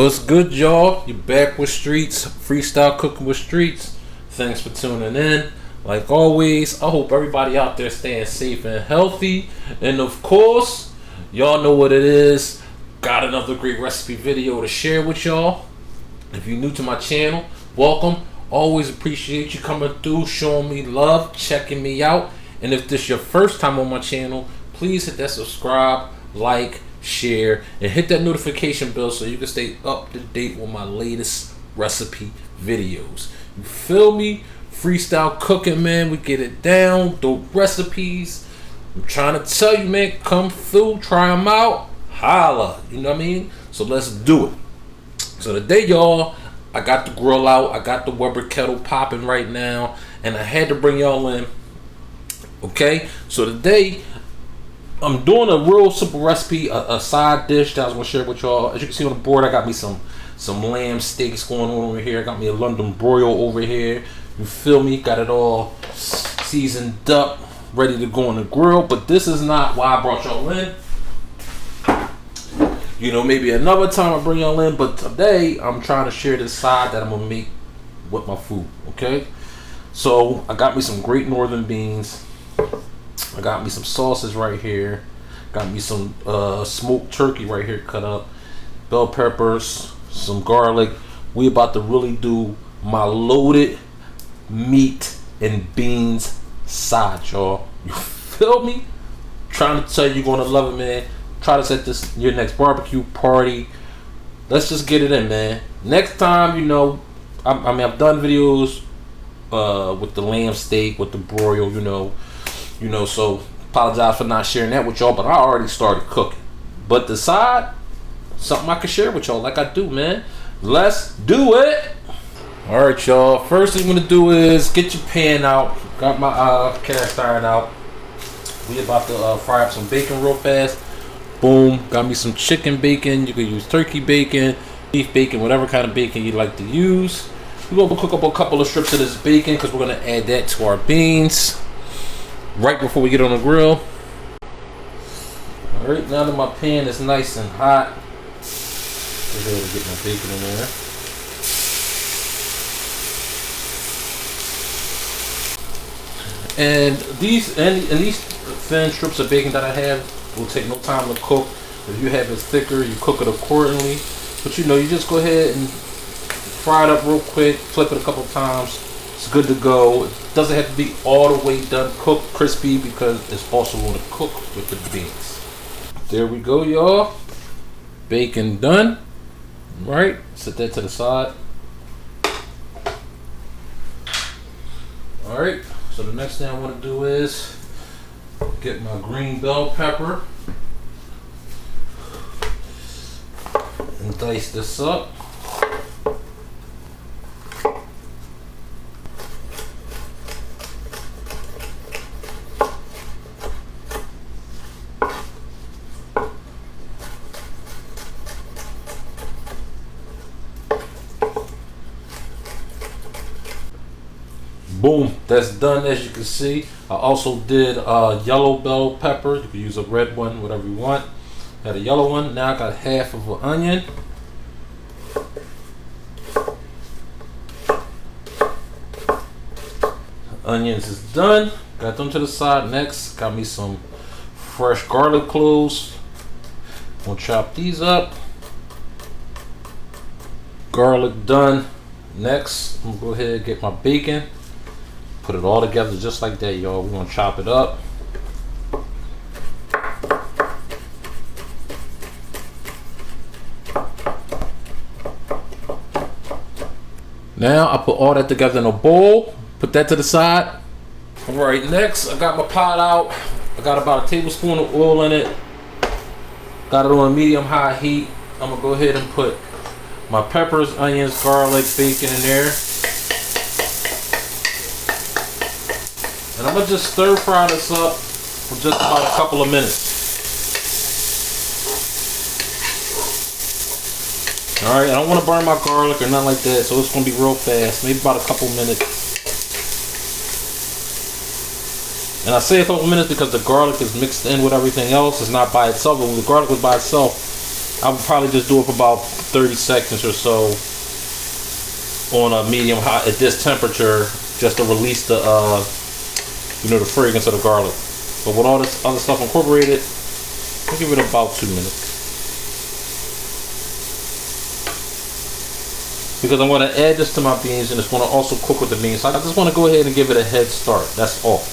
What's good, y'all? You back with Streets, freestyle cooking with Streets. Thanks for tuning in. Like always, I hope everybody out there staying safe and healthy. And of course, y'all know what it is. Got another great recipe video to share with y'all. If you're new to my channel, welcome. Always appreciate you coming through, showing me love, checking me out. And if this is your first time on my channel, please hit that subscribe, like, share, and hit that notification bell so you can stay up to date with my latest recipe videos. You feel me? Freestyle cooking, man. We get it down. Dope recipes. I'm trying to tell you, man, come through, try them out, holla. You know what I mean? So let's do it. So today, y'all, I got the grill out. I got the Weber kettle popping right now, and I had to bring y'all in. Okay? So today, I'm doing a real simple recipe, a side dish that I was going to share with y'all. As you can see on the board, I got me some lamb steaks going on over here. I got me a London broil over here. You feel me? Got it all seasoned up, ready to go on the grill. But this is not why I brought y'all in. You know, maybe another time I bring y'all in. But today, I'm trying to share this side that I'm going to make with my food. Okay? So, I got me some Great Northern beans. I got me some sauces right here. Got me some smoked turkey right here cut up. Bell peppers, some garlic. We about to really do my loaded meat and beans side, y'all. You feel me? Trying to tell you, you're gonna love it, man. Try to set this your next barbecue party. Let's just get it in, man. Next time, you know, I've done videos with the lamb steak, with the broil, you know, so apologize for not sharing that with y'all, but I already started cooking. But the side, something I can share with y'all like I do, man. Let's do it. All right, y'all. First thing I'm gonna do is get your pan out. Got my cast iron out. We about to fry up some bacon real fast. Boom. Got me some chicken bacon. You can use turkey bacon, beef bacon, whatever kind of bacon you like to use. We're gonna cook up a couple of strips of this bacon because we're gonna add that to our beans right before we get on the grill. Alright, now that my pan is nice and hot, go ahead and get my bacon in there. And these thin strips of bacon that I have will take no time to cook. If you have it thicker, you cook it accordingly. But you know, you just go ahead and fry it up real quick, flip it a couple times. It's good to go. It doesn't have to be all the way done cooked, crispy, because it's also going to cook with the beans. There we go, y'all. Bacon done. Right, set that to the side. Alright, so the next thing I want to do is get my green bell pepper and dice this up. Boom, that's done. As you can see, I also did a yellow bell pepper. You can use a red one, whatever you want. Had a yellow one. Now I got half of an onion. Onions is done. Got them to the side. Next, got me some fresh garlic cloves. Gonna chop these up. Garlic done. Next, I'm gonna go ahead and get my bacon. Put it all together just like that, y'all. We're gonna chop it up. Now I put all that together in a bowl. Put that to the side. All right, next I got my pot out. I got about a tablespoon of oil in it. Got it on medium high heat. I'm gonna go ahead and put my peppers, onions, garlic, bacon in there. And I'm going to just stir fry this up for just about a couple of minutes. Alright, I don't want to burn my garlic or nothing like that, so it's going to be real fast, maybe about a couple minutes. And I say a couple minutes because the garlic is mixed in with everything else. It's not by itself, but when the garlic was by itself, I would probably just do it for about 30 seconds or so on a medium hot at this temperature, just to release the the fragrance of the garlic. But with all this other stuff incorporated, I'll give it about 2 minutes. Because I'm going to add this to my beans and it's going to also cook with the beans. So I just want to go ahead and give it a head start. That's all.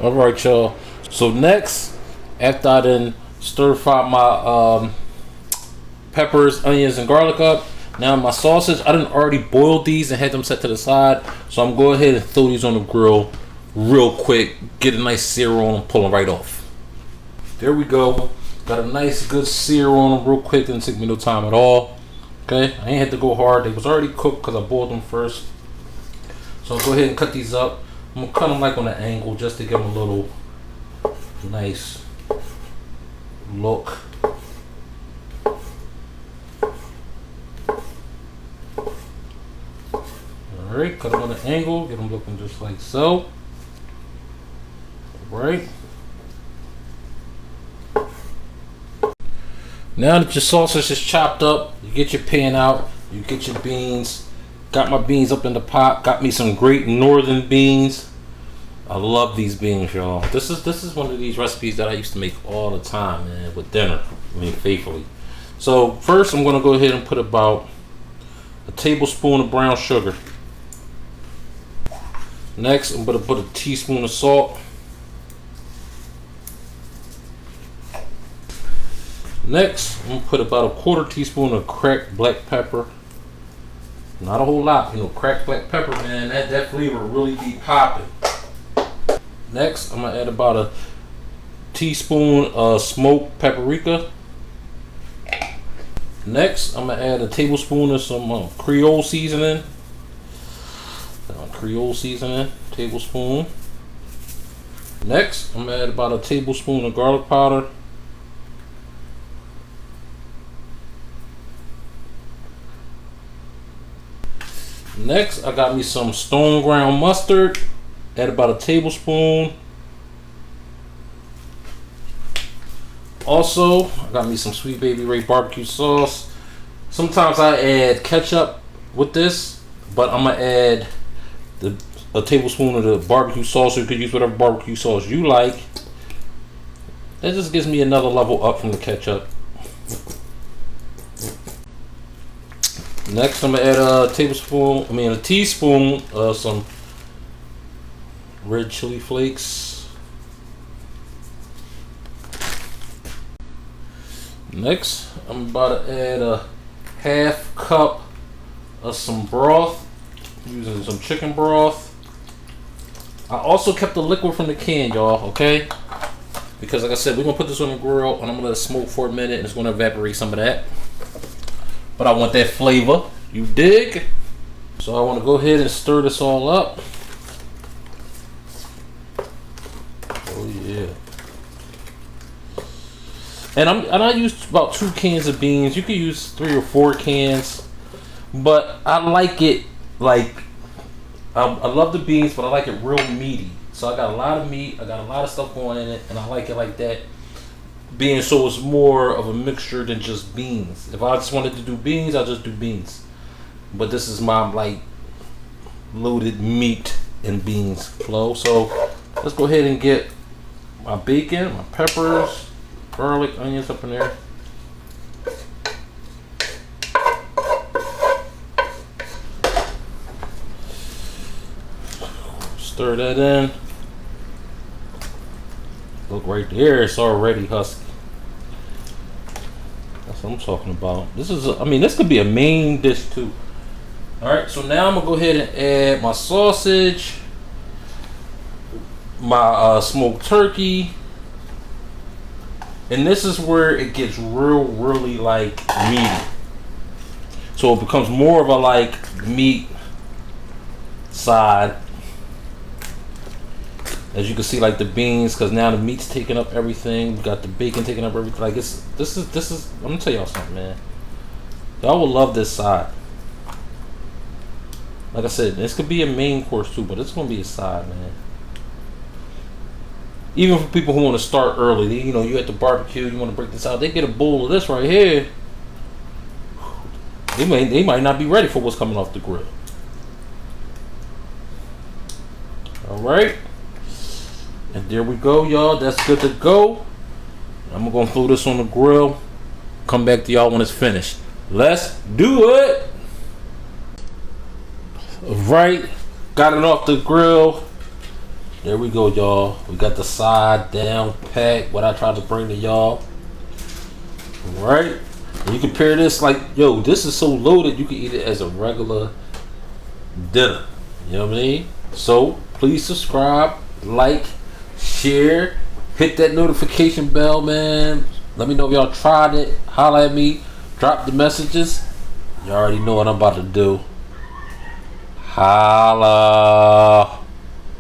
Alright, y'all. So next, after I then stir fry my peppers, onions, and garlic up, now my sausage, I done already boiled these and had them set to the side. So I'm going to go ahead and throw these on the grill real quick. Get a nice sear on them, pull them right off. There we go. Got a nice good sear on them real quick. Didn't take me no time at all. Okay, I ain't had to go hard. They was already cooked because I boiled them first. So I'll go ahead and cut these up. I'm gonna cut them like on an angle just to give them a little nice look. Alright, cut them on an angle, get them looking just like so. Alright. Now that your sausage is chopped up, you get your pan out, you get your beans. Got my beans up in the pot. Got me some Great Northern beans. I love these beans, y'all. This is one of these recipes that I used to make all the time, man, with dinner. I mean, faithfully. So first, I'm gonna go ahead and put about a tablespoon of brown sugar. Next, I'm gonna put a teaspoon of salt. Next, I'm gonna put about a quarter teaspoon of cracked black pepper. Not a whole lot, cracked black pepper, man, that flavor really be popping. Next, I'm gonna add about a teaspoon of smoked paprika. Next, I'm gonna add a tablespoon of some Creole seasoning. Tablespoon. Next, I'm gonna add about a tablespoon of garlic powder. Next, I got me some stone ground mustard. Add about a tablespoon. Also, I got me some Sweet Baby Ray barbecue sauce. Sometimes I add ketchup with this, but I'm gonna add a tablespoon of the barbecue sauce. So you could use whatever barbecue sauce you like. That just gives me another level up from the ketchup. Next, I'm gonna add a teaspoon of some red chili flakes. Next, I'm about to add a half cup of some broth, using some chicken broth. I also kept the liquid from the can, y'all, okay? Because like I said, we're gonna put this on the grill and I'm gonna let it smoke for a minute and it's gonna evaporate some of that. But I want that flavor, you dig? So I want to go ahead and stir this all up. Oh yeah. And I used about 2 cans of beans. You could use 3 or 4 cans, but I like it like I love the beans, but I like it real meaty. So I got a lot of meat. I got a lot of stuff going in it, and I like it like that. Being so it's more of a mixture than just beans. If I just wanted to do beans, I'll just do beans. But this is my like loaded meat and beans flow. So let's go ahead and get my bacon, my peppers, garlic, onions up in there. Stir that in. Look right there, it's already husky. That's what I'm talking about. This is, this could be a main dish too. Alright, so now I'm gonna go ahead and add my sausage, my smoked turkey, and this is where it gets really like meaty. So it becomes more of a like meat side. As you can see, like the beans, because now the meat's taking up everything. We got the bacon taking up everything. Like this is. I'm gonna tell y'all something, man. Y'all will love this side. Like I said, this could be a main course too, but it's gonna be a side, man. Even for people who want to start early, you know, you at the barbecue, you want to break this out, they get a bowl of this right here. They might not be ready for what's coming off the grill. All right, and there we go, y'all. That's good to go. I'm gonna throw this on the grill. Come back to y'all when it's finished. Let's do it. All right, got it off the grill. There we go, y'all. We got the side down pat. What I tried to bring to y'all. All right. And you compare this like, yo, this is so loaded. You can eat it as a regular dinner. You know what I mean? So please subscribe, like, share, hit that notification bell, man. Let me know if y'all tried it. Holla at me. Drop the messages. You already know what I'm about to do. Holla.